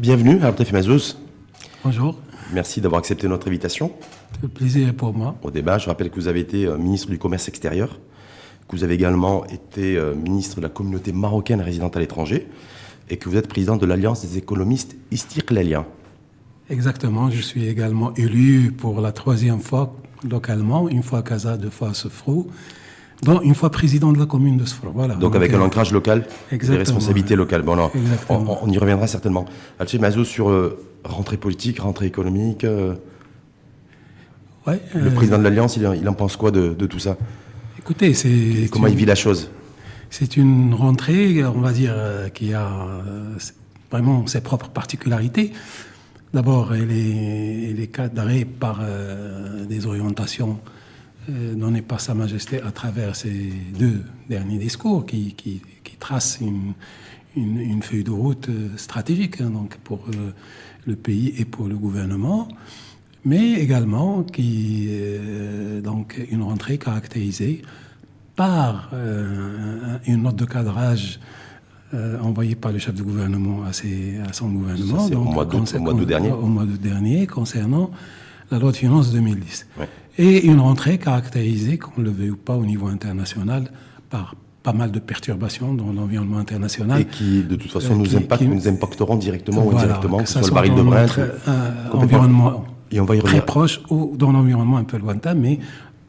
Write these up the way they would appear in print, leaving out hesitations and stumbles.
Bienvenue à Abdel Mazouz. Bonjour. Merci d'avoir accepté notre invitation. Le plaisir est pour moi. Au débat, je rappelle que vous avez été ministre du Commerce extérieur, que vous avez également été ministre de la communauté marocaine résidente à l'étranger et que vous êtes président de l'Alliance des économistes istiqlaliens. Exactement. Je suis également élu pour la 3e fois localement, une fois à Casa, 2 fois à Sofrou, dont une fois président de la commune de Sofrou. Voilà. Donc avec un ancrage local, des responsabilités locales. Bon, on y reviendra certainement. Abdel Mazouz, sur rentrée politique, rentrée économique. Ouais, le président de l'Alliance, il en pense quoi de tout ça? Écoutez, comment il vit la chose? C'est une rentrée, on va dire, qui a vraiment ses propres particularités. D'abord, elle est cadrée par des orientations données par Sa Majesté à travers ces 2 derniers discours qui tracent une feuille de route stratégique donc pour le pays et pour le gouvernement, mais également donc une rentrée caractérisée par une note de cadrage envoyée par le chef du gouvernement à son gouvernement. Ça, donc, au mois d'août dernier. Au mois d'août dernier, concernant la loi de finances 2010. Ouais. Et une rentrée caractérisée, qu'on le veuille ou pas, au niveau international, par pas mal de perturbations dans l'environnement international. Et qui, de toute façon, nous impacteront directement ou indirectement, que ce soit le baril de Brent. Environnement et on va y très proche ou dans l'environnement un peu lointain, mais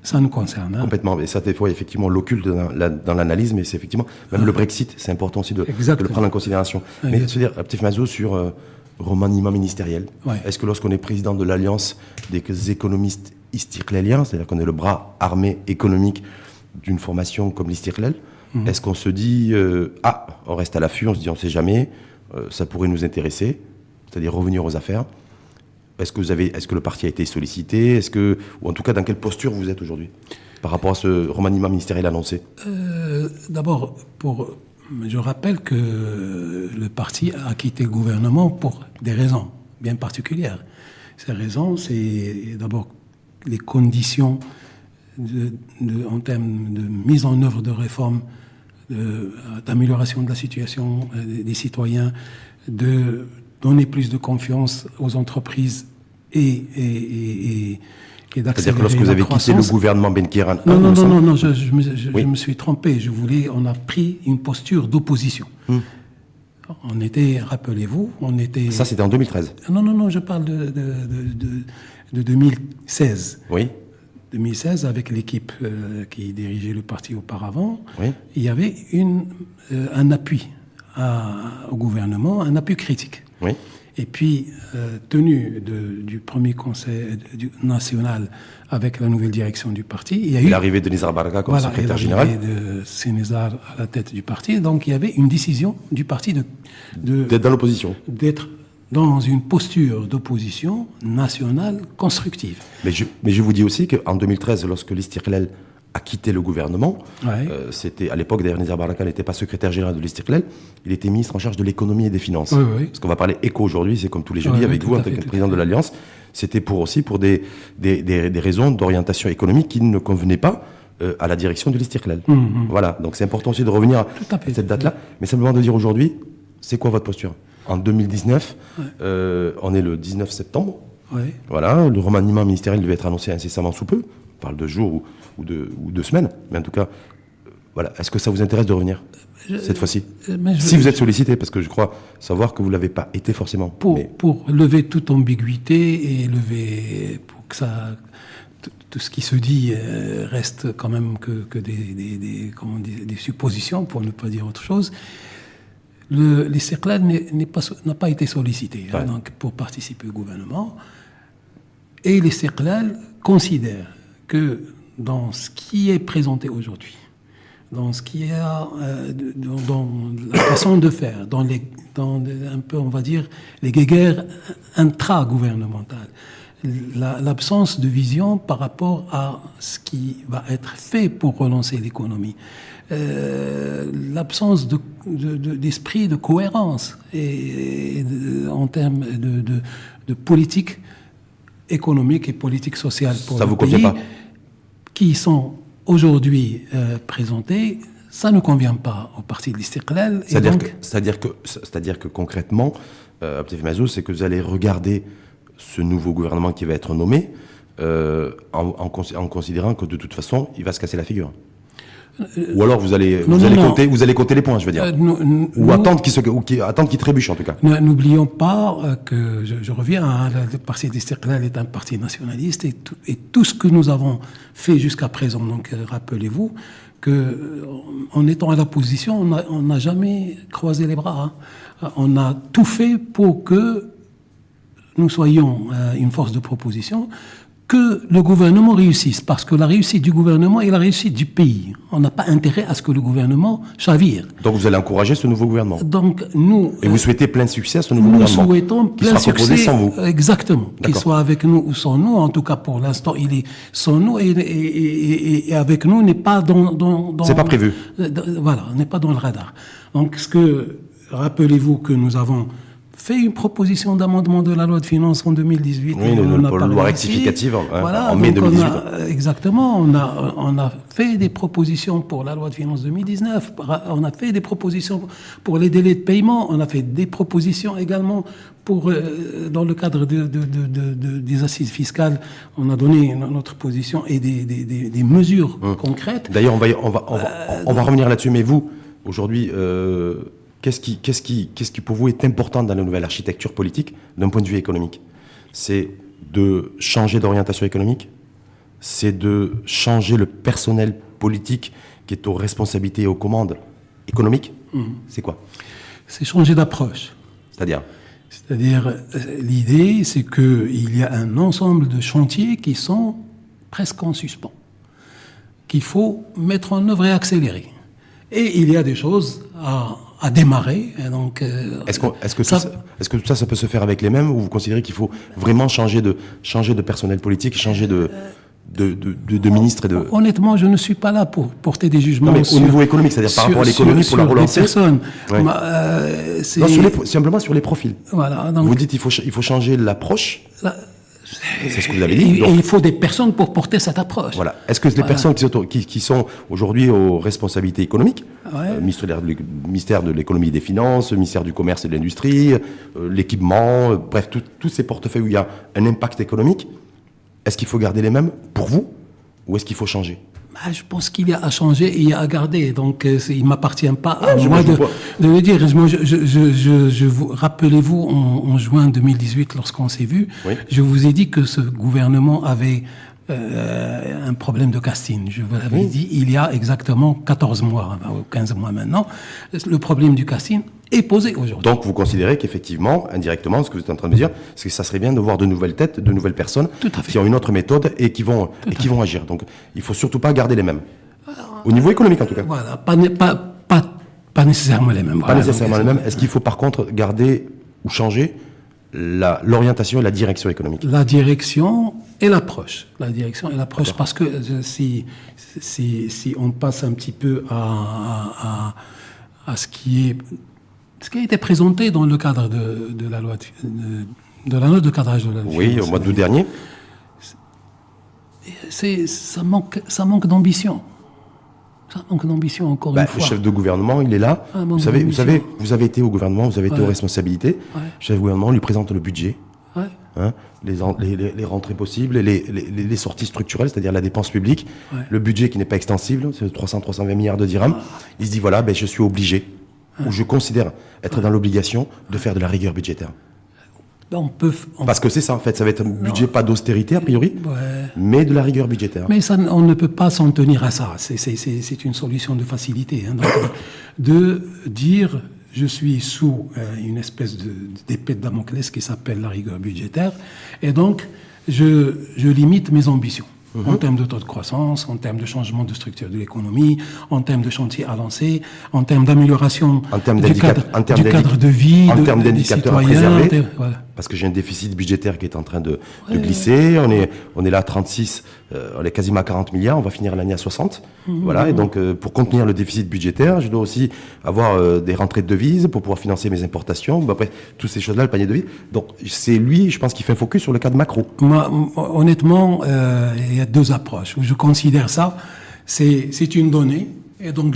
ça nous concerne. Complètement. Et ça, des fois, effectivement, l'occulte dans l'analyse, mais c'est effectivement, même le Brexit, c'est important aussi de le prendre en considération. Mais se dire, Abdel Mazouz, sur remaniement ministériel, est-ce que lorsqu'on est président de l'Alliance des économistes istiqlaliens, c'est-à-dire qu'on est le bras armé économique d'une formation comme l'Istiqlal, est-ce qu'on se dit, on reste à l'affût, on se dit, on ne sait jamais, ça pourrait nous intéresser, c'est-à-dire revenir aux affaires? Est-ce que le parti a été sollicité? Ou en tout cas, dans quelle posture vous êtes aujourd'hui par rapport à ce remaniement ministériel annoncé? D'abord, je rappelle que le parti a quitté le gouvernement pour des raisons bien particulières. Ces raisons, c'est d'abord les conditions en termes de mise en œuvre de réformes, d'amélioration de la situation des citoyens, de donner plus de confiance aux entreprises et d'accélérer la croissance. C'est-à-dire que lorsque vous avez quitté le gouvernement Benkiran... Non, je me suis trompé. On a pris une posture d'opposition. On était, rappelez-vous, Ça, c'était en 2013. Non, je parle de 2016. Oui. 2016, avec l'équipe qui dirigeait le parti auparavant, oui. Il y avait un appui au gouvernement, un appui critique. Oui. Et puis, tenu du premier conseil national avec la nouvelle direction du parti, il y a eu l'arrivée de Nizar Baraka comme secrétaire général. L'arrivée de Sénézar à la tête du parti. Donc, il y avait une décision du parti d'être dans l'opposition. D'être dans une posture d'opposition nationale constructive. Mais je vous dis aussi qu'en 2013, lorsque l'Istiqlal a quitté le gouvernement, c'était à l'époque, d'ailleurs, Nizar Baraka n'était pas secrétaire général de l'Istiqlal, il était ministre en charge de l'économie et des finances. Oui. Parce qu'on va parler éco aujourd'hui, c'est comme tous les jeudis avec vous en tant que président de l'Alliance. C'était pour des raisons d'orientation économique qui ne convenaient pas à la direction de l'Istiqlal. Voilà, donc c'est important aussi de revenir à cette date-là. Mais simplement de dire aujourd'hui, c'est quoi votre posture? En 2019, on est le 19 septembre. Voilà, le remaniement ministériel devait être annoncé incessamment sous peu. On parle de jours ou de semaines. Mais en tout cas, voilà. Est-ce que ça vous intéresse de revenir cette fois-ci? Si vous êtes sollicité, parce que je crois savoir que vous ne l'avez pas été forcément. Pour lever toute ambiguïté et pour que tout ce qui se dit reste quand même que des suppositions, pour ne pas dire autre chose. L'Istiqlal n'a pas été sollicité donc, pour participer au gouvernement. Et l'Istiqlal considère que dans ce qui est présenté aujourd'hui, dans ce qui est dans la façon de faire, dans un peu, on va dire, les guéguerres intra-gouvernementales, l'absence de vision par rapport à ce qui va être fait pour relancer l'économie, l'absence d'esprit de cohérence en termes de politique économique et politique sociale pour ça le vous pays, convient pas? Qui sont aujourd'hui présentés, Ça ne convient pas au parti de l'Istiqlal. C'est-à-dire que concrètement, Abdel Mazouz, c'est que vous allez regarder ce nouveau gouvernement qui va être nommé en considérant que de toute façon, il va se casser la figure. Ou alors vous allez compter les points, je veux dire. Ou attendre qu'il trébuche, en tout cas. N'oublions pas que, je reviens, le parti d'Istiqlal est un parti nationaliste et tout ce que nous avons fait jusqu'à présent, donc rappelez-vous, qu'en étant à l'opposition, on n'a jamais croisé les bras. On a tout fait pour que nous soyons une force de proposition, que le gouvernement réussisse, parce que la réussite du gouvernement est la réussite du pays. On n'a pas intérêt à ce que le gouvernement chavire. Donc vous allez encourager ce nouveau gouvernement. Donc nous... Et vous souhaitez plein succès à ce nouveau gouvernement. Nous souhaitons plein succès sans vous. Exactement. Qu'il soit avec nous ou sans nous. En tout cas, pour l'instant, il est sans nous et avec nous n'est pas dans c'est pas prévu. Voilà, n'est pas dans le radar. Donc, rappelez-vous que nous avons fait une proposition d'amendement de la loi de finances en 2018. Oui, la loi rectificative en mai 2018. Exactement. On a fait des propositions pour la loi de finances 2019. On a fait des propositions pour les délais de paiement. On a fait des propositions également dans le cadre des assises fiscales. On a donné notre position et des mesures concrètes. D'ailleurs, on va revenir là-dessus. Mais vous, aujourd'hui... Qu'est-ce qui pour vous est important dans la nouvelle architecture politique d'un point de vue économique? C'est de changer d'orientation économique, c'est de changer le personnel politique qui est aux responsabilités et aux commandes économiques. C'est quoi? C'est changer d'approche. C'est-à-dire, l'idée, c'est qu'il y a un ensemble de chantiers qui sont presque en suspens, qu'il faut mettre en œuvre et accélérer. Et il y a des choses à démarrer. Et donc, est-ce que tout ça peut se faire avec les mêmes, ou vous considérez qu'il faut vraiment changer de personnel politique, changer de ministre et de... Honnêtement, je ne suis pas là pour porter des jugements. Non, mais au niveau économique, c'est-à-dire par rapport à l'économie, pour la relancer. Personnes. Ouais. Simplement sur les profils. Voilà. Donc, vous dites qu'il faut changer l'approche. C'est ce que vous avez dit. Et il faut des personnes pour porter cette approche. Voilà. Est-ce que les personnes qui sont aujourd'hui aux responsabilités économiques, ministère de l'économie et des finances, ministère du commerce et de l'industrie, l'équipement, bref, tous ces portefeuilles où il y a un impact économique, est-ce qu'il faut garder les mêmes pour vous, ou est-ce qu'il faut changer? Je pense qu'il y a à changer et il y a à garder. Donc, il ne m'appartient pas à moi de le dire. Rappelez-vous, en juin 2018, lorsqu'on s'est vu, je vous ai dit que ce gouvernement avait un problème de casting. Je vous l'avais dit il y a exactement 14 mois, ou 15 mois maintenant. Le problème du casting est posé aujourd'hui. Donc, vous considérez qu'effectivement, indirectement, ce que vous êtes en train de me dire, c'est que ça serait bien de voir de nouvelles têtes, de nouvelles personnes qui ont une autre méthode et qui vont agir. Donc, il ne faut surtout pas garder les mêmes. Au niveau économique, en tout cas. Voilà, pas nécessairement les mêmes. Pas nécessairement les mêmes. Est-ce qu'il faut par contre garder ou changer l'orientation et la direction économique? La direction et l'approche. Parce que si on passe un petit peu à ce qui a été présenté dans le cadre de la loi de la note de cadrage de la finance. Oui, au mois d'août dernier. Ça manque d'ambition. Ça manque d'ambition, encore une fois. Le chef de gouvernement, il est là. Vous savez, vous avez été au gouvernement, vous avez été aux responsabilités. Le chef de gouvernement lui présente le budget, les rentrées possibles, les sorties structurelles, c'est-à-dire la dépense publique, le budget qui n'est pas extensible, c'est 320 milliards de dirhams. Il se dit, voilà, je suis obligé, ou je considère être dans l'obligation de faire de la rigueur budgétaire. Parce que c'est ça, en fait, ça va être un budget pas d'austérité, a priori, mais de la rigueur budgétaire. Mais ça, on ne peut pas s'en tenir à ça. C'est une solution de facilité. Donc, de dire, je suis sous une espèce d'épée de Damoclès qui s'appelle la rigueur budgétaire, et donc, je limite mes ambitions. En termes de taux de croissance, en termes de changement de structure de l'économie, en termes de chantier à lancer, en termes d'amélioration du cadre de vie en termes d'indicateurs à préserver, voilà. Parce que j'ai un déficit budgétaire qui est en train de glisser. On est là à 36, on est quasiment à 40 milliards, on va finir l'année à 60. Voilà, et donc pour contenir le déficit budgétaire, je dois aussi avoir des rentrées de devises pour pouvoir financer mes importations. Après, toutes ces choses-là, le panier de devises. Donc c'est lui, je pense, qui fait un focus sur le cadre macro. Moi, honnêtement, il y a deux approches. Je considère ça, c'est une donnée, et donc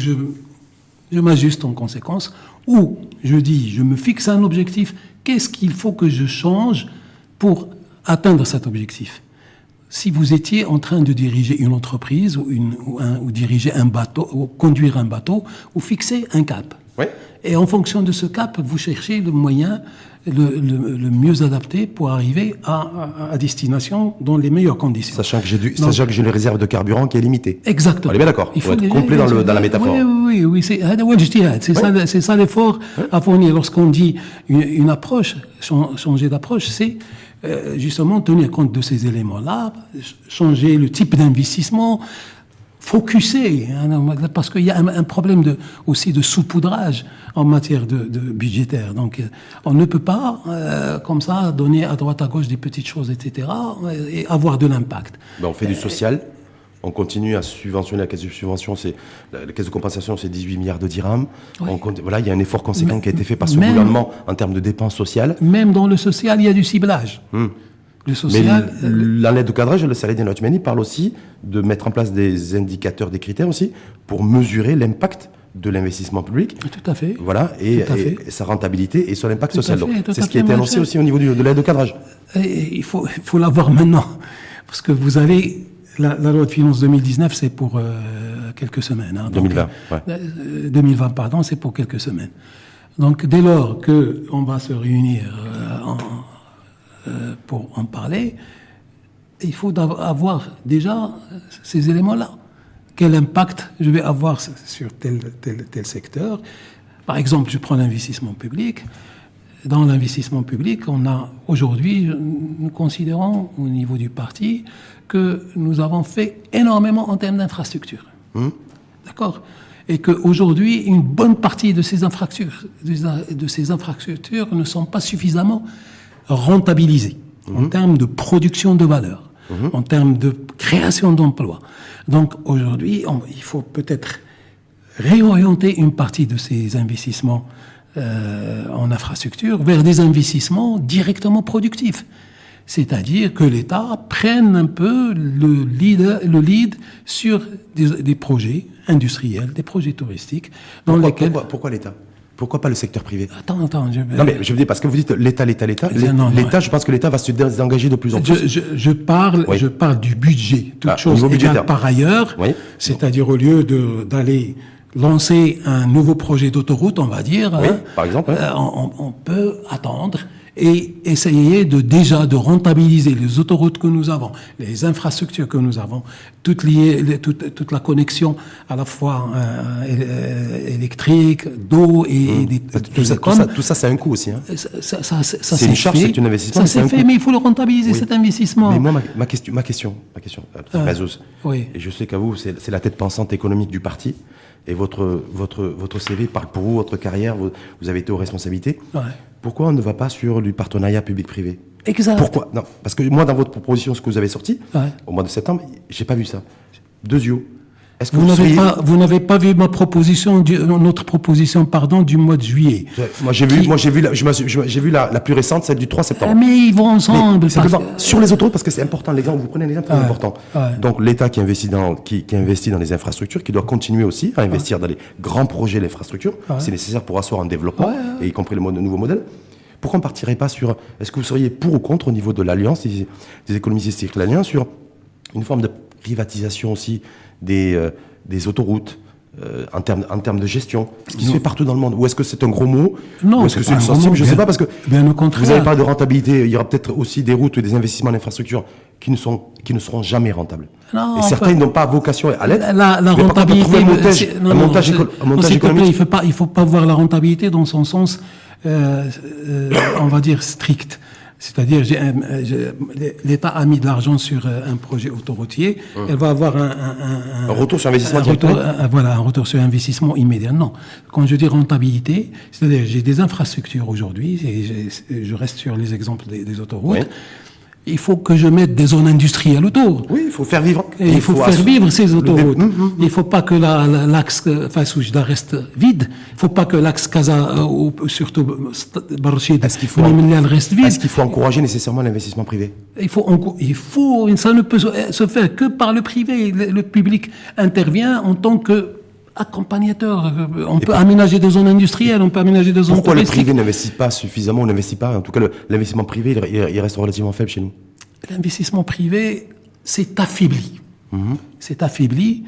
je m'ajuste en conséquence, ou je dis, je me fixe un objectif, qu'est-ce qu'il faut que je change pour atteindre cet objectif? Si vous étiez en train de diriger une entreprise ou diriger un bateau, ou conduire un bateau, vous fixez un cap. Oui. Et en fonction de ce cap, vous cherchez le moyen le mieux adapté pour arriver à destination dans les meilleures conditions. Sachant que j'ai une réserve de carburant qui est limitée. Exactement. On est bien d'accord. Il faut être complet dans la métaphore. Oui, c'est ça l'effort à fournir. Lorsqu'on dit une approche, changer d'approche, c'est justement tenir compte de ces éléments-là, changer le type d'investissement, focuser, parce qu'il y a un problème aussi de saupoudrage en matière de budgétaire. Donc, on ne peut pas, comme ça, donner à droite à gauche des petites choses, etc., et avoir de l'impact. On fait du social, on continue à subventionner la caisse de subvention, la caisse de compensation, c'est 18 milliards de dirhams. Oui. Voilà, il y a un effort conséquent qui a été fait par ce gouvernement en termes de dépenses sociales. Même dans le social, il y a du ciblage. Le social, mais la lettre de cadrage, le Saladin Othmani parle aussi de mettre en place des indicateurs, des critères aussi, pour mesurer l'impact de l'investissement public. Tout à fait. Voilà, et sa rentabilité et son impact social. Donc, c'est ce qui a été annoncé aussi au niveau de l'aide de cadrage. Et il faut l'avoir maintenant. Parce que vous allez... La loi de finances 2019, c'est pour quelques semaines. 2020, ouais. 2020, pardon, c'est pour quelques semaines. Donc, dès lors qu'on va se réunir pour en parler, il faut avoir déjà ces éléments-là. Quel impact je vais avoir sur tel secteur? Par exemple, je prends l'investissement public. Dans l'investissement public, on a aujourd'hui, nous considérons au niveau du parti que nous avons fait énormément en termes d'infrastructures. D'accord? Et qu'aujourd'hui, une bonne partie de ces infrastructures ne sont pas suffisamment rentabilisées en termes de production de valeur, en termes de création d'emplois. Donc aujourd'hui, il faut peut-être réorienter une partie de ces investissements en infrastructure vers des investissements directement productifs. C'est-à-dire que l'État prenne un peu le lead sur des projets industriels, des projets touristiques. Pourquoi l'État? Pourquoi pas le secteur privé? Attends. Non, mais je veux dire, parce que vous dites l'État. L'État, je pense que l'État va se désengager de plus en plus. Je parle du budget. Toute chose égale par ailleurs. Oui. C'est-à-dire, au lieu d'aller lancer un nouveau projet d'autoroute, on va dire, oui, par exemple, on peut attendre et essayer de rentabiliser les autoroutes que nous avons, les infrastructures que nous avons, toute la connexion à la fois électrique, d'eau et des tout ça, c'est un coût aussi. Hein. C'est une charge, c'est un investissement. Ça s'est fait, mais il faut le rentabiliser, cet investissement. Mais moi, ma question, Mazouz, oui. Et je sais qu'à vous, c'est la tête pensante économique du parti. Et votre CV parle pour vous, votre carrière, vous avez été aux responsabilités. Ouais. Pourquoi on ne va pas sur du partenariat public-privé? Exact. Pourquoi? Non, parce que moi, dans votre proposition, ce que vous avez sorti, au mois de septembre, j'ai pas vu ça. Deux yeux. Est-ce que vous n'avez pas vu notre proposition du mois de juillet? Moi, j'ai vu la plus récente, celle du 3 septembre. Mais ils vont ensemble. Sur les autoroutes, parce que c'est important, l'exemple, vous prenez un exemple très important. Donc, l'État qui investit dans les infrastructures, qui doit continuer aussi à investir dans les grands projets d'infrastructures, c'est nécessaire pour asseoir un développement, et y compris le nouveau modèle. Pourquoi on ne partirait pas sur... Est-ce que vous seriez pour ou contre, au niveau de l'Alliance, des économistes cyclaniens, sur une forme de privatisation aussi des autoroutes en termes de gestion, ce qui se fait partout dans le monde? Ou est-ce que c'est un gros mot? Non, ou est-ce que c'est sensible? Je ne sais pas, parce que bien au contraire. Vous n'avez pas de rentabilité. Il y aura peut-être aussi des routes et des investissements en infrastructure qui ne seront jamais rentables. Non, et certains n'ont pas vocation à l'être. La rentabilité... Un montage économique. Il ne faut pas voir la rentabilité dans son sens, on va dire, strict. C'est-à-dire, l'État a mis de l'argent sur un projet autoroutier, elle va avoir un retour sur investissement un retour sur investissement immédiat. Non. Quand je dis rentabilité, c'est-à-dire, j'ai des infrastructures aujourd'hui, et je reste sur les exemples des autoroutes. Oui. Il faut que je mette des zones industrielles autour. Oui, il faut faire vivre. Et il faut faire vivre ces autoroutes. Il ne faut pas que l'axe Fassouchda reste vide. Il ne faut pas que l'axe Casa, ou surtout Barchid, reste vide. Est-ce qu'il faut encourager nécessairement l'investissement privé? Ça ne peut se faire que par le privé. Le public intervient en tant que accompagnateur. On peut aménager des zones industrielles, on peut aménager des zones touristiques. Pourquoi le privé n'investit pas suffisamment, ou n'investit pas? En tout cas, l'investissement privé, il reste relativement faible chez nous. L'investissement privé s'est affaibli. C'est affaibli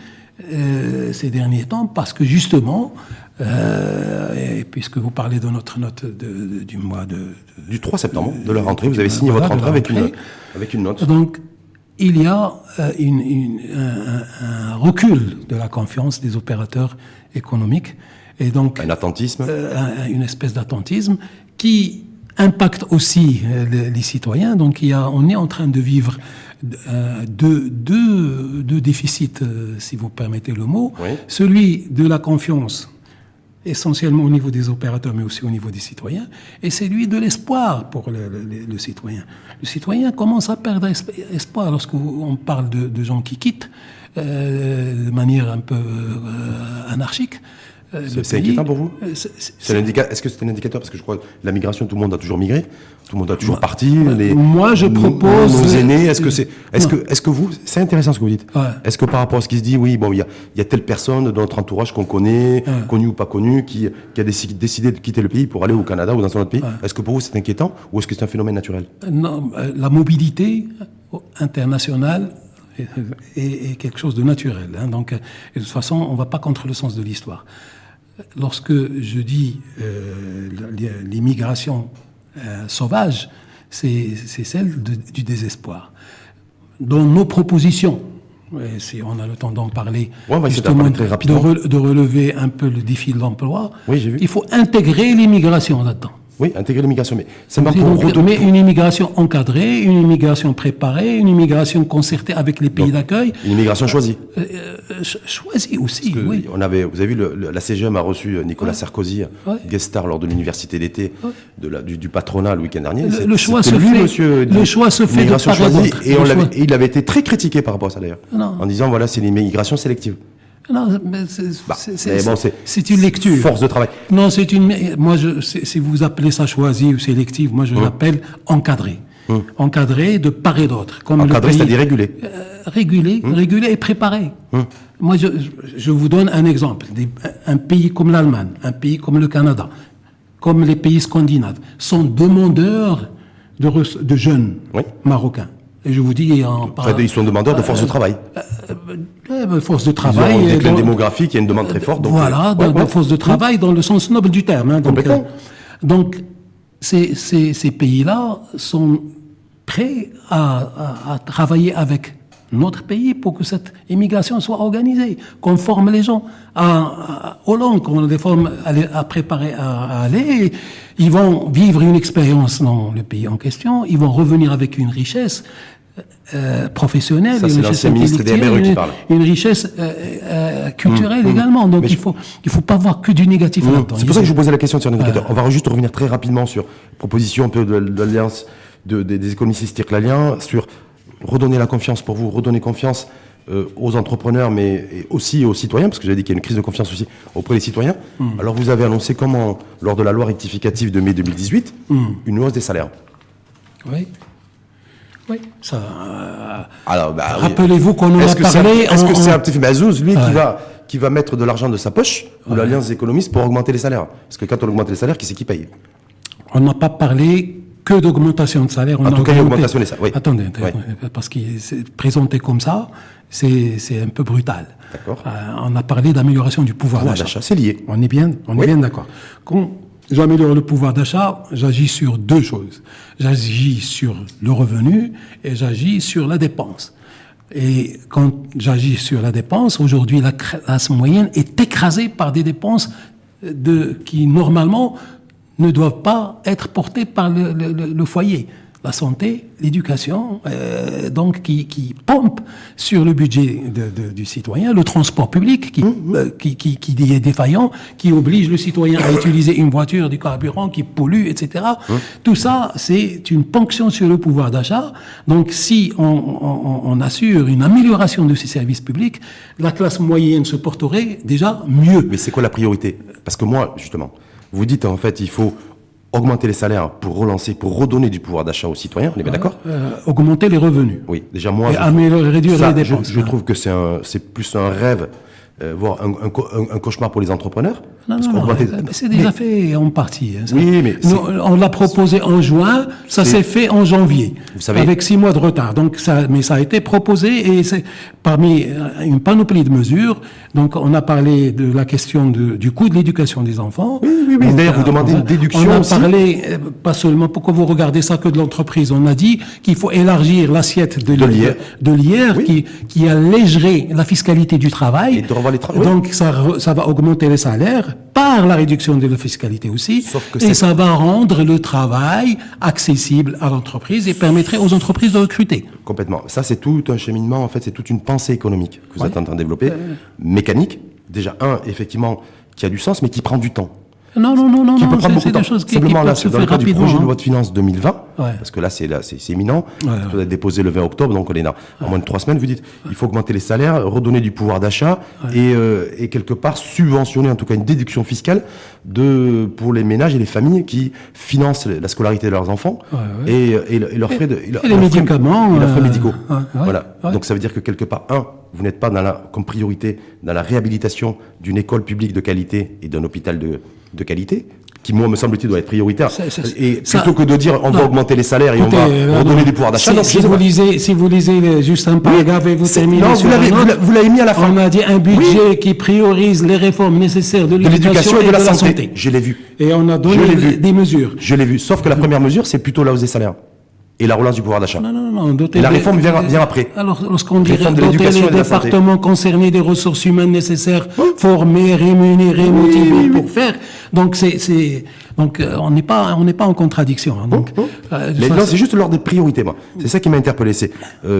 ces derniers temps parce que justement, et puisque vous parlez de notre note du mois du 3 septembre, de la rentrée, vous avez signé votre rentrée avec une note. Donc, il y a un recul de la confiance des opérateurs économiques et donc un attentisme, une espèce d'attentisme qui impacte aussi les citoyens. Donc on est en train de vivre deux déficits, si vous permettez le mot. Oui. Celui de la confiance, essentiellement au niveau des opérateurs, mais aussi au niveau des citoyens, et celui de l'espoir pour le citoyen. Le citoyen commence à perdre espoir lorsqu'on parle de gens qui quittent de manière un peu anarchique. C'est inquiétant pour vous? Est-ce que c'est un indicateur? Parce que je crois que la migration, tout le monde a toujours migré, tout le monde a toujours parti. Moi, je propose... Nos aînés, est-ce que vous... C'est intéressant ce que vous dites. Ouais. Est-ce que par rapport à ce qui se dit, oui, bon, il y a telle personne dans notre entourage qu'on connaît, connue ou pas connue, qui a décidé de quitter le pays pour aller au Canada ou dans un autre pays. Est-ce que pour vous c'est inquiétant ou est-ce que c'est un phénomène naturel? Non, la mobilité internationale est quelque chose de naturel. Donc, et de toute façon, on ne va pas contre le sens de l'histoire. Lorsque je dis l'immigration sauvage, c'est celle du désespoir. Dans nos propositions, et si on a le temps d'en parler, justement, très rapidement. de relever un peu le défi de l'emploi, oui, il faut intégrer l'immigration là-dedans. Oui, intégrer l'immigration, mais c'est mais une immigration encadrée, une immigration préparée, une immigration concertée avec les pays d'accueil. Une immigration choisie. Choisie aussi, oui. Vous avez vu, la CGM a reçu Nicolas Sarkozy, guest star lors de l'université d'été du patronat le week-end dernier. Le choix se fait de part et d'autre. Et il avait été très critiqué par rapport à ça d'ailleurs, en disant voilà, c'est l'immigration sélective. Non, mais c'est une lecture. Force de travail. Non, si vous appelez ça choisi ou sélective, moi je l'appelle encadré. Encadré de part et d'autre. Encadré, c'est-à-dire régulé. Régulé et préparé. Moi, je vous donne un exemple. Un pays comme l'Allemagne, un pays comme le Canada, comme les pays scandinaves, sont demandeurs de jeunes marocains. Et je vous dis... ils sont demandeurs de force de travail. Force de travail. Ils ont un déclin démographique, il y a une demande très forte. Donc voilà, force de travail dans le sens noble du terme. Donc ces pays-là sont prêts à travailler avec notre pays pour que cette immigration soit organisée, qu'on forme les gens aux langues, qu'on les forme à préparer à aller. Ils vont vivre une expérience dans le pays en question, ils vont revenir avec une richesse professionnelle, ça, une richesse intellectuelle, une richesse culturelle également. Donc il faut pas voir que du négatif là-dedans. C'est pour ça que je vous posais la question sur l'indicateur. On va juste revenir très rapidement sur proposition un peu de l'Alliance des économistes circlaliens sur redonner la confiance pour vous, redonner confiance aux entrepreneurs, mais aussi aux citoyens, parce que j'avais dit qu'il y a une crise de confiance aussi auprès des citoyens. Alors vous avez annoncé lors de la loi rectificative de mai 2018, une hausse des salaires. Oui. Oui, ça. Alors, rappelez-vous qu'on en a parlé. Est-ce que c'est Abdel Mazouz, lui, qui va mettre de l'argent de sa poche, ou l'Alliance des économistes, pour augmenter les salaires? Parce que quand on augmente les salaires, qui c'est qui paye? On n'a pas parlé que d'augmentation de salaire. En tout cas, l'augmentation des salaires. Oui. Attendez, parce que c'est présenté comme ça, c'est un peu brutal. D'accord. On a parlé d'amélioration du pouvoir d'achat. C'est lié. On est bien d'accord. Quand j'améliore le pouvoir d'achat, j'agis sur deux choses. J'agis sur le revenu et j'agis sur la dépense. Et quand j'agis sur la dépense, aujourd'hui, la classe moyenne est écrasée par des dépenses qui, normalement, ne doivent pas être portées par le foyer. La santé, l'éducation, donc qui pompe sur le budget du citoyen, le transport public qui est défaillant, qui oblige le citoyen à utiliser une voiture, du carburant, qui pollue, etc. Tout ça, c'est une ponction sur le pouvoir d'achat. Donc, si on assure une amélioration de ces services publics, la classe moyenne se porterait déjà mieux. Mais c'est quoi la priorité? Parce que moi, justement, vous dites en fait, il faut augmenter les salaires pour redonner du pouvoir d'achat aux citoyens, on est bien d'accord? Augmenter les revenus. Oui, déjà moi... Et réduire les dépenses. Je trouve que c'est plus un rêve voire un cauchemar pour les entrepreneurs. Non, c'est déjà fait en partie. Hein, oui, mais on l'a proposé en juin, ça s'est fait en janvier, vous savez, avec 6 mois de retard. Donc mais ça a été proposé et c'est parmi une panoplie de mesures. Donc on a parlé de la question du coût de l'éducation des enfants. Oui. D'ailleurs, vous demandez une déduction aussi. On a parlé, pas seulement pourquoi vous regardez ça que de l'entreprise. On a dit qu'il faut élargir l'assiette de l'IR qui allégerait la fiscalité du travail. Et de revoir les travaux. Donc ça va augmenter les salaires par la réduction de la fiscalité aussi, et ça va rendre le travail accessible à l'entreprise et permettrait aux entreprises de recruter. Complètement. Ça, c'est tout un cheminement, en fait, c'est toute une pensée économique que vous êtes en train de développer, mécanique, déjà effectivement, qui a du sens, mais qui prend du temps. Non, c'est des choses qui simplement là, se dans le faire cadre du rapidement. projet de loi de finances 2020, parce que là c'est imminent, ça doit être déposé le 20 octobre, donc on est en moins de 3 semaines. Vous dites, il faut augmenter les salaires, redonner du pouvoir d'achat et quelque part subventionner, en tout cas une déduction fiscale pour les ménages et les familles qui financent la scolarité de leurs enfants et leurs frais les médicaments, leurs frais médicaux. Voilà. Donc ça veut dire que quelque part, vous n'êtes pas comme priorité dans la réhabilitation d'une école publique de qualité et d'un hôpital de qualité, qui, moi, me semble-t-il, doit être prioritaire. Plutôt que de dire, on va augmenter les salaires et on va redonner du pouvoir d'achat. Si vous lisez juste un paragraphe et vous terminez vous l'avez mis à la fin. On a dit un budget qui priorise les réformes nécessaires de l'éducation et de la santé. Je l'ai vu. Et on a donné des mesures. Je l'ai vu. Sauf que la première mesure, c'est plutôt la hausse des salaires. Et la relance du pouvoir d'achat. Non. Et la réforme vient après. Alors, lorsqu'on dit doter les départements concernés des ressources humaines nécessaires, formés, rémunérés, motivés pour faire. Donc, on n'est pas en contradiction. Hein, donc, non, c'est juste l'ordre des priorités, moi. C'est ça qui m'a interpellé.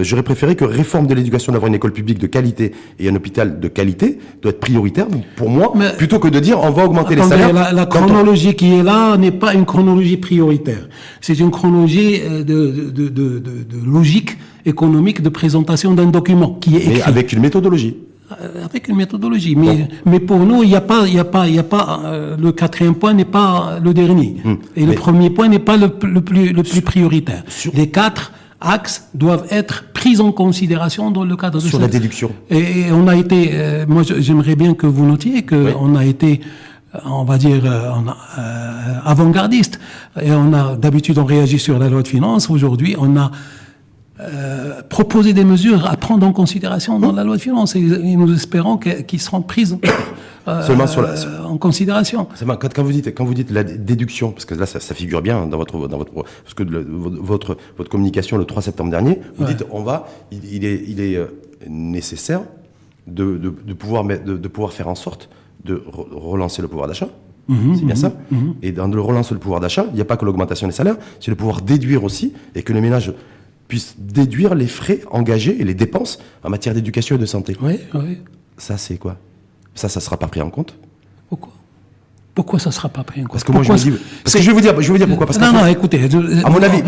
J'aurais préféré que réforme de l'éducation, d'avoir une école publique de qualité et un hôpital de qualité, doit être prioritaire pour moi, plutôt que de dire on va augmenter les salaires. La chronologie qui est là n'est pas une chronologie prioritaire. C'est une chronologie de logique économique de présentation d'un document qui est écrit. Mais avec une méthodologie. Avec une méthodologie, mais pour nous, il y a pas, le 4e point n'est pas le dernier, et le premier point n'est pas le plus prioritaire. Les 4 axes doivent être pris en considération dans le cadre de sur la déduction. Et on a été, moi, j'aimerais bien que vous notiez que on a été, on va dire, avant-gardiste. Et d'habitude, on réagit sur la loi de finances. Aujourd'hui, on a proposer des mesures à prendre en considération dans la loi de finances et nous espérons qu'elles seront prises seulement en considération. Quand vous dites la déduction, parce que là ça figure bien dans votre parce que votre communication le 3 septembre dernier, vous dites il est nécessaire de pouvoir faire en sorte de relancer le pouvoir d'achat. C'est bien ça. Et dans le relancer le pouvoir d'achat, il n'y a pas que l'augmentation des salaires, c'est de pouvoir déduire aussi et que les ménages puissent déduire les frais engagés et les dépenses en matière d'éducation et de santé. Oui. Ça, c'est quoi? Ça ne sera pas pris en compte? Pourquoi ça ne sera pas pris en compte? Parce que moi, je vais vous dire pourquoi. Parce non, écoutez, à mon avis,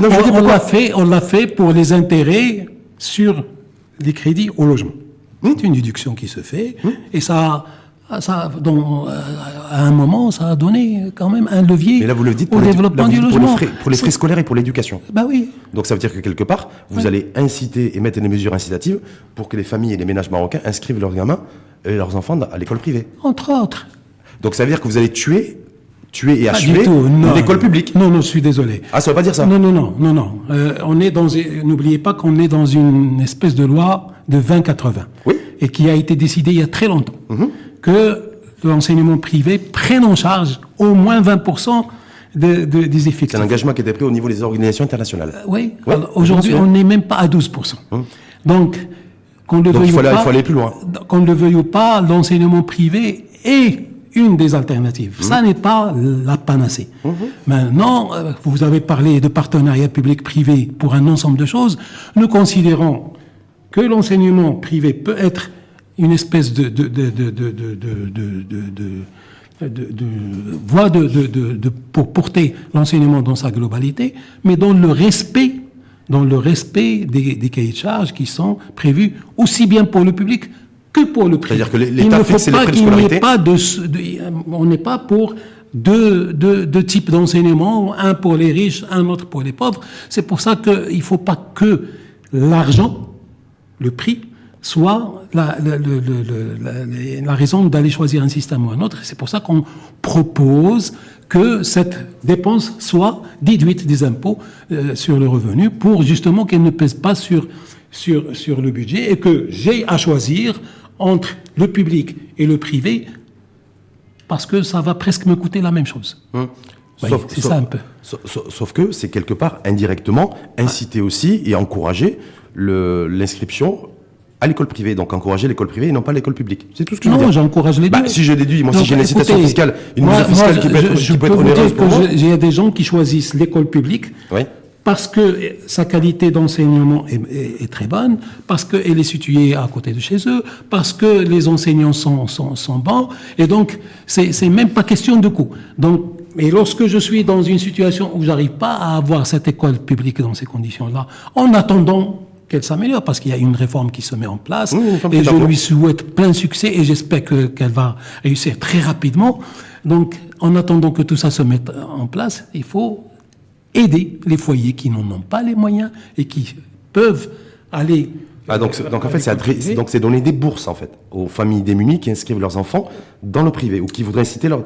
on l'a fait pour les intérêts sur les crédits au logement. C'est une déduction qui se fait, et donc, à un moment, ça a donné quand même un levier. Mais là, vous le dites au développement du logement. Pour les frais scolaires et pour l'éducation. Bah oui. Donc ça veut dire que quelque part, vous allez inciter et mettre des mesures incitatives pour que les familles et les ménages marocains inscrivent leurs gamins et leurs enfants à l'école privée. Entre autres. Donc ça veut dire que vous allez tuer et achever l'école publique. Non, je suis désolé. Ah, ça veut pas dire ça? Non. N'oubliez pas qu'on est dans une espèce de loi de 2080. Oui. Et qui a été décidée il y a très longtemps. Que l'enseignement privé prenne en charge au moins 20% des effectifs. C'est un engagement qui était pris au niveau des organisations internationales. Oui. Aujourd'hui, on n'est même pas à 12%. Donc, il faut aller plus loin. Qu'on le veuille ou pas, l'enseignement privé est une des alternatives. Ça n'est pas la panacée. Maintenant, vous avez parlé de partenariat public-privé pour un ensemble de choses. Nous considérons que l'enseignement privé peut être une espèce de voie pour porter l'enseignement dans sa globalité, mais dans le respect des cahiers de charges qui sont prévus aussi bien pour le public que pour le privé. C'est-à-dire que l'État fixe les frais de scolarité. On n'est pas pour deux types d'enseignement, un pour les riches, un autre pour les pauvres. C'est pour ça qu'il ne faut pas que l'argent, le prix, soit la raison d'aller choisir un système ou un autre. C'est pour ça qu'on propose que cette dépense soit déduite des impôts sur le revenu pour justement qu'elle ne pèse pas sur le budget et que j'ai à choisir entre le public et le privé parce que ça va presque me coûter la même chose. C'est ça un peu. Sauf que c'est quelque part indirectement inciter aussi et encourager l'inscription à l'école privée, donc encourager l'école privée et non pas l'école publique. C'est tout ce que je veux dire. Non, j'encourage les deux. Si je déduis, si j'ai une incitation fiscale, une mesure fiscale qui peut être onéreuse pour moi. Il y a des gens qui choisissent l'école publique parce que sa qualité d'enseignement est très bonne, parce qu'elle est située à côté de chez eux, parce que les enseignants sont bons, et donc c'est même pas question de coût. Donc, et lorsque je suis dans une situation où j'arrive pas à avoir cette école publique dans ces conditions-là, en attendant qu'elle s'améliore, parce qu'il y a une réforme qui se met en place, et je lui souhaite plein succès, et j'espère qu'elle va réussir très rapidement. Donc, en attendant que tout ça se mette en place, il faut aider les foyers qui n'en ont pas les moyens et qui peuvent aller... donc en fait, c'est donner des bourses en fait aux familles démunies qui inscrivent leurs enfants dans le privé ou qui voudraient inciter leur...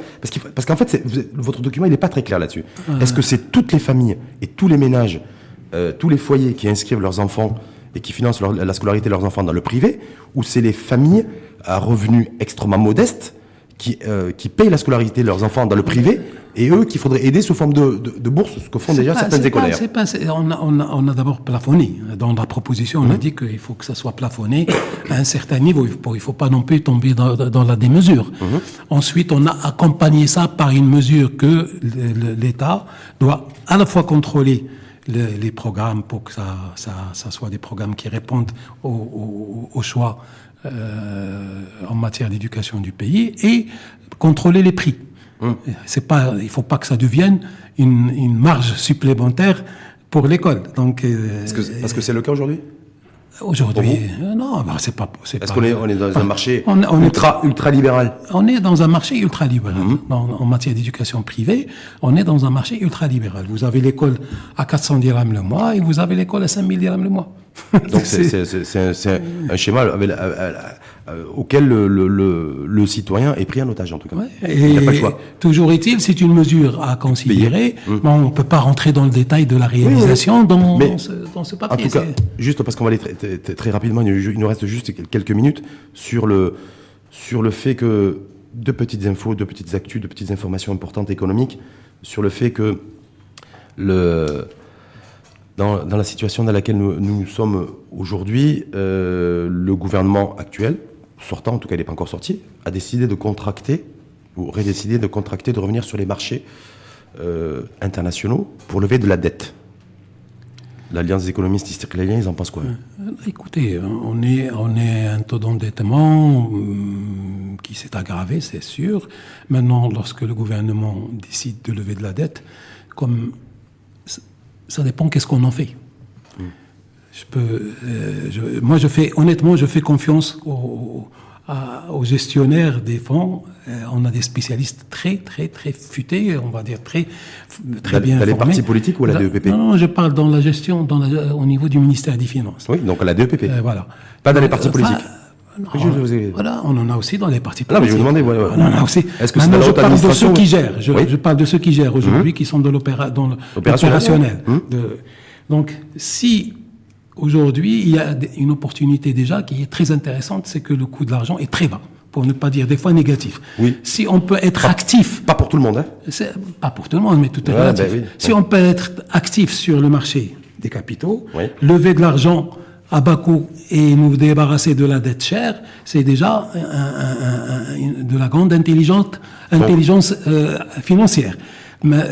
Parce qu'en fait, votre document, il n'est pas très clair là-dessus. Est-ce que c'est toutes les familles et tous les ménages, tous les foyers qui inscrivent leurs enfants et qui financent la scolarité de leurs enfants dans le privé, ou c'est les familles à revenus extrêmement modestes qui payent la scolarité de leurs enfants dans le privé et eux qu'il faudrait aider sous forme de bourse, ce que font déjà certaines écoles. On a d'abord plafonné. Dans la proposition, on a dit qu'il faut que ça soit plafonné à un certain niveau. Il ne faut pas non plus tomber dans la démesure. Ensuite, on a accompagné ça par une mesure que l'État doit à la fois contrôler les programmes pour que ça soit des programmes qui répondent aux choix en matière d'éducation du pays et contrôler les prix. Il ne faut pas que ça devienne une marge supplémentaire pour l'école. Donc, est-ce que c'est le cas aujourd'hui ? Aujourd'hui, non, c'est pas. Est-ce qu'on est dans un marché ultra libéral ? On est dans un marché ultra libéral. En matière d'éducation privée, on est dans un marché ultra libéral. Vous avez l'école à 400 dirhams le mois et vous avez l'école à 5000 dirhams le mois. Donc c'est un schéma auquel le citoyen est pris en otage en tout cas. Il n'a pas le choix. Toujours est-il, c'est une mesure à considérer. On ne peut pas rentrer dans le détail de la réalisation dans ce papier. En tout cas, juste parce qu'on va aller très rapidement, il nous reste juste quelques minutes sur le fait que deux petites infos, deux petites actus, deux petites informations importantes économiques sur le fait que dans la situation dans laquelle nous sommes aujourd'hui, le gouvernement actuel, sortant, en tout cas il n'est pas encore sorti, a décidé de contracter, ou aurait décidé de contracter, de revenir sur les marchés internationaux pour lever de la dette. L'Alliance des économistes istiqlaliens, ils en pensent quoi ? Écoutez, on est un taux d'endettement qui s'est aggravé, c'est sûr. Maintenant, lorsque le gouvernement décide de lever de la dette, ça dépend qu'est-ce qu'on en fait. Moi, je fais confiance aux gestionnaires des fonds. On a des spécialistes très, très, très futés, on va dire très bien formés. Dans les partis politiques ou à la DEPP ? Non, je parle dans la gestion, au niveau du ministère des Finances. Oui, donc à la DEPP. Voilà. Pas dans les partis politiques. Voilà, on en a aussi dans les partis politiques. Non, mais je vous demandais, on en a aussi. Est-ce que c'est dans la haute administration ? Je parle de ceux qui gèrent. Je parle de ceux qui gèrent aujourd'hui, qui sont dans l'opérationnel. Donc, si aujourd'hui il y a une opportunité déjà qui est très intéressante, c'est que le coût de l'argent est très bas, pour ne pas dire des fois négatif. Oui. Si on peut être actif, pas pour tout le monde, pas pour tout le monde, mais tout est relatif. Si on peut être actif sur le marché des capitaux, lever de l'argent à bas coût et nous débarrasser de la dette chère, c'est déjà de la grande intelligence financière. Mais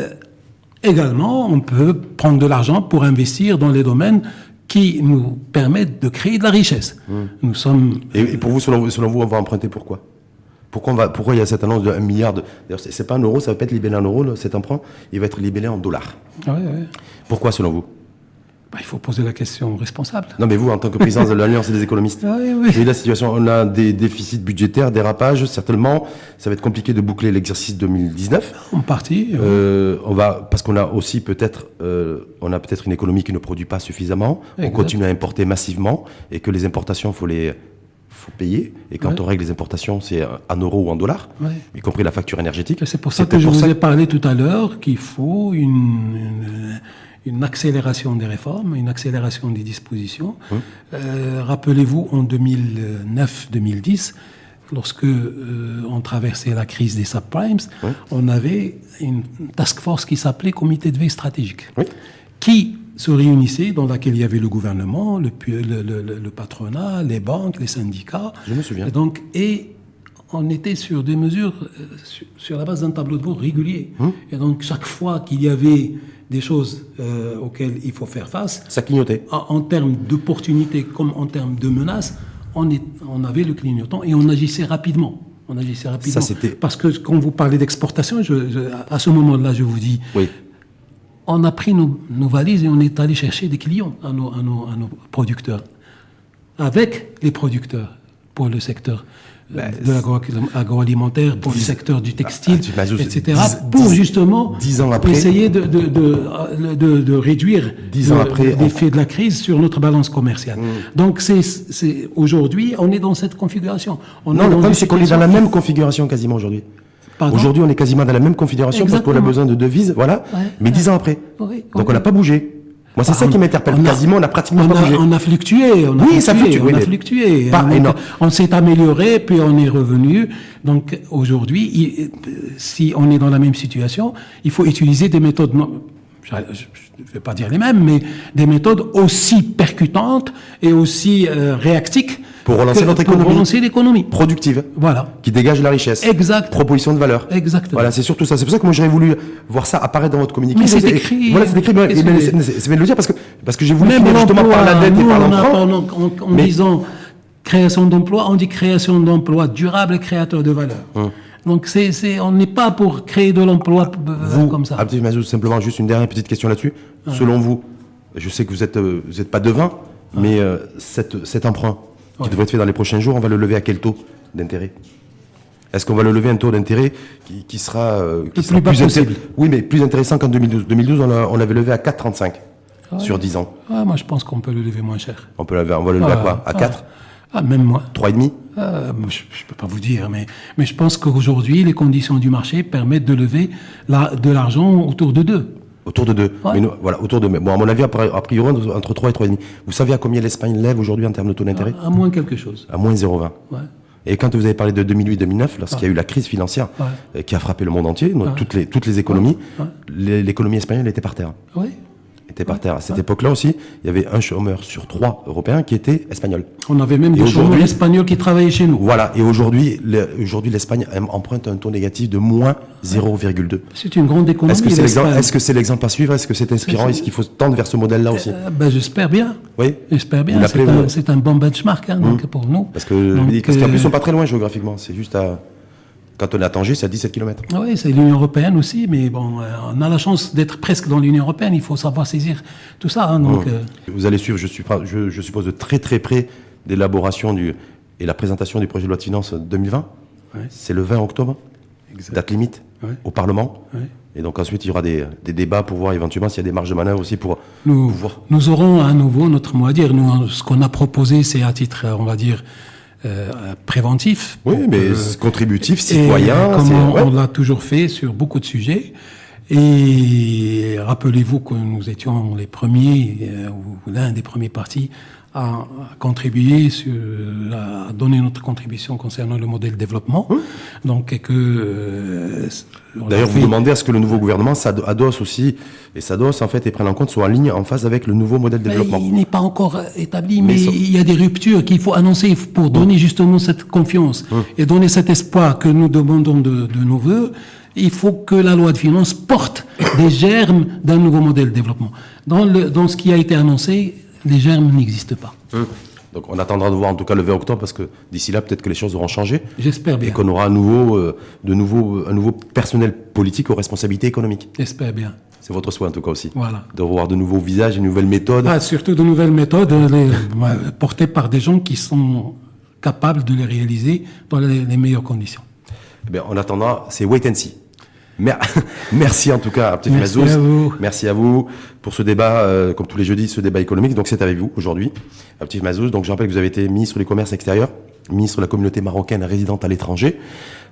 également, on peut prendre de l'argent pour investir dans les domaines qui nous permettent de créer de la richesse. Nous sommes... Et pour vous, selon vous, on va emprunter pourquoi ? Pourquoi il y a cette annonce de 1 milliard de... D'ailleurs, c'est pas un euro, ça va pas être libellé en euros, cet emprunt, il va être libellé en dollars. Pourquoi, selon vous ? Il faut poser la question aux responsables. Non, mais vous, en tant que président de l'Alliance des économistes, vu la situation, on a des déficits budgétaires, dérapages, certainement, ça va être compliqué de boucler l'exercice 2019. En partie. Parce qu'on a aussi peut-être une économie qui ne produit pas suffisamment, on continue à importer massivement, et que les importations, faut les faut payer. Et quand on règle les importations, c'est en euros ou en dollars, y compris la facture énergétique. C'est pour ça que je vous ai parlé tout à l'heure qu'il faut une accélération des réformes, une accélération des dispositions. Rappelez-vous, en 2009-2010, lorsque on traversait la crise des subprimes, on avait une task force qui s'appelait Comité de veille stratégique, qui se réunissait, dans laquelle il y avait le gouvernement, le patronat, les banques, les syndicats. Je me souviens. Et on était sur des mesures sur la base d'un tableau de bord régulier. Et donc, chaque fois qu'il y avait des choses auxquelles il faut faire face, ça clignotait. En termes d'opportunités comme en termes de menaces, on avait le clignotant et on agissait rapidement. Ça, c'était... Parce que quand vous parlez d'exportation, à ce moment-là, je vous dis, on a pris nos valises et on est allé chercher des clients à nos producteurs, avec les producteurs pour le secteur de l'agroalimentaire, pour le secteur du textile, etc., pour justement essayer de réduire l'effet de la crise sur notre balance commerciale. Donc, aujourd'hui, on est dans cette configuration. Le problème, c'est qu'on est dans la même configuration quasiment aujourd'hui. Aujourd'hui, on est quasiment dans la même configuration parce qu'on a besoin de devises, mais 10 ans après. Donc, on n'a pas bougé. Moi, c'est ça qui m'interpelle. Quasiment, on n'a pratiquement pas bougé. On a fluctué. Ça fluctue. On s'est amélioré, puis on est revenu. Donc, aujourd'hui, si on est dans la même situation, il faut utiliser des méthodes, je ne vais pas dire les mêmes, mais des méthodes aussi percutantes et aussi réactiques pour relancer notre économie. Pour relancer l'économie. Productive. Voilà. Qui dégage la richesse. Exact. Proposition de valeur. Exactement. Voilà, c'est surtout ça. C'est pour ça que moi j'aurais voulu voir ça apparaître dans votre communiqué. Mais c'est écrit. Voilà, c'est écrit. C'est bien de le dire parce que j'ai voulu finir justement par la dette et par l'emprunt. En disant création d'emplois, on dit création d'emplois durables et créateurs de valeur. Donc on n'est pas pour créer de l'emploi comme ça. Abdel Mazouz, simplement juste une dernière petite question là-dessus. Selon vous, je sais que vous êtes pas devin, mais cet emprunt qui devrait être fait dans les prochains jours, on va le lever à quel taux d'intérêt? Est-ce qu'on va le lever à un taux d'intérêt qui sera plus bas possible? Oui, mais plus intéressant qu'en 2012. 2012, on l'avait levé à 4,35 sur 10 ans. Moi, je pense qu'on peut le lever moins cher. On va le lever à quoi? À 4? Même moins. 3,5? Je ne peux pas vous dire, mais je pense qu'aujourd'hui, les conditions du marché permettent de lever de l'argent autour de 2. Autour de 2. Mais nous, voilà, autour de. Bon, à mon avis, a priori, entre 3 et 3,5. Vous savez à combien l'Espagne lève aujourd'hui en termes de taux d'intérêt? À moins quelque chose. À moins 0,20. Et quand vous avez parlé de 2008-2009, lorsqu'il y a eu la crise financière qui a frappé le monde entier, toutes les économies, l'économie espagnole était par terre. Était par terre. À cette époque-là aussi, il y avait un chômeur sur 3 Européens qui était espagnol. On avait même des chômeurs espagnols qui travaillaient chez nous. Voilà. Et aujourd'hui, l'Espagne emprunte un taux négatif de moins 0,2. C'est une grande économie. Est-ce que c'est l'exemple à suivre? Est-ce que c'est inspirant? Est-ce qu'il faut tendre vers ce modèle-là aussi? J'espère bien. Oui. J'espère bien. C'est un bon benchmark donc, pour nous. Parce qu'en plus, ils sont pas très loin géographiquement. C'est juste quand on est à Tanger, c'est à 17 km. Oui, c'est l'Union européenne aussi, mais bon, on a la chance d'être presque dans l'Union européenne, il faut savoir saisir tout ça. Vous allez suivre, je suppose, de très très près l'élaboration et la présentation du projet de loi de finances 2020. C'est le 20 octobre, date limite, au Parlement. Et donc ensuite, il y aura des débats pour voir éventuellement s'il y a des marges de manœuvre aussi pour voir. Nous aurons à nouveau notre mot à dire. Nous, ce qu'on a proposé, c'est à titre, on va dire, préventif. Oui, mais contributif, citoyen. Comme on l'a toujours fait sur beaucoup de sujets. Et rappelez-vous que nous étions les premiers, ou l'un des premiers partis, à contribuer, à donner notre contribution concernant le modèle développement. Donc, d'ailleurs, vous demandez à ce que le nouveau gouvernement s'adosse aussi, et s'adosse en fait et prenne en compte, soit en ligne, en phase avec le nouveau modèle de développement. Il n'est pas encore établi, mais il y a des ruptures qu'il faut annoncer pour donner justement cette confiance et donner cet espoir que nous demandons de nos voeux. Il faut que la loi de finances porte des germes d'un nouveau modèle de développement. Dans ce qui a été annoncé, les germes n'existent pas. Donc on attendra de voir en tout cas le 20 octobre parce que d'ici là peut-être que les choses auront changé. J'espère bien. Et qu'on aura un nouveau personnel politique aux responsabilités économiques. J'espère bien. C'est votre souhait en tout cas aussi. Voilà. De revoir de nouveaux visages, de nouvelles méthodes. Surtout de nouvelles méthodes portées par des gens qui sont capables de les réaliser dans les meilleures conditions. En attendant, c'est wait and see. Merci en tout cas, Aptif Mazouz. Merci à vous. Merci à vous pour ce débat, comme tous les jeudis, ce débat économique. Donc c'est avec vous aujourd'hui, Aptif Mazouz. Donc je rappelle que vous avez été ministre du Commerce extérieur, ministre de la communauté marocaine résidente à l'étranger,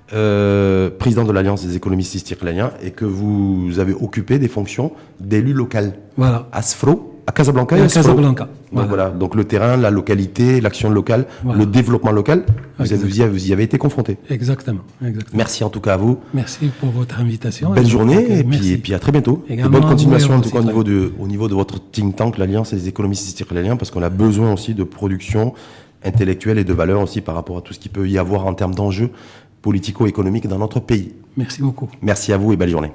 président de l'Alliance des économistes istiqlaliens, et que vous avez occupé des fonctions d'élu local. Voilà. À Sfro, à Casablanca. Et à Casablanca. Donc voilà. Donc le terrain, la localité, l'action locale, le développement local, vous y avez été confronté. Exactement. Merci en tout cas à vous. Merci pour votre invitation. Belle journée et puis à très bientôt. Et bonne continuation en tout cas au niveau de votre think tank, l'Alliance des économistes istiqlaliens, parce qu'on a besoin aussi de production intellectuelle et de valeur aussi par rapport à tout ce qu'il peut y avoir en termes d'enjeux politico-économiques dans notre pays. Merci beaucoup. Merci à vous et belle journée.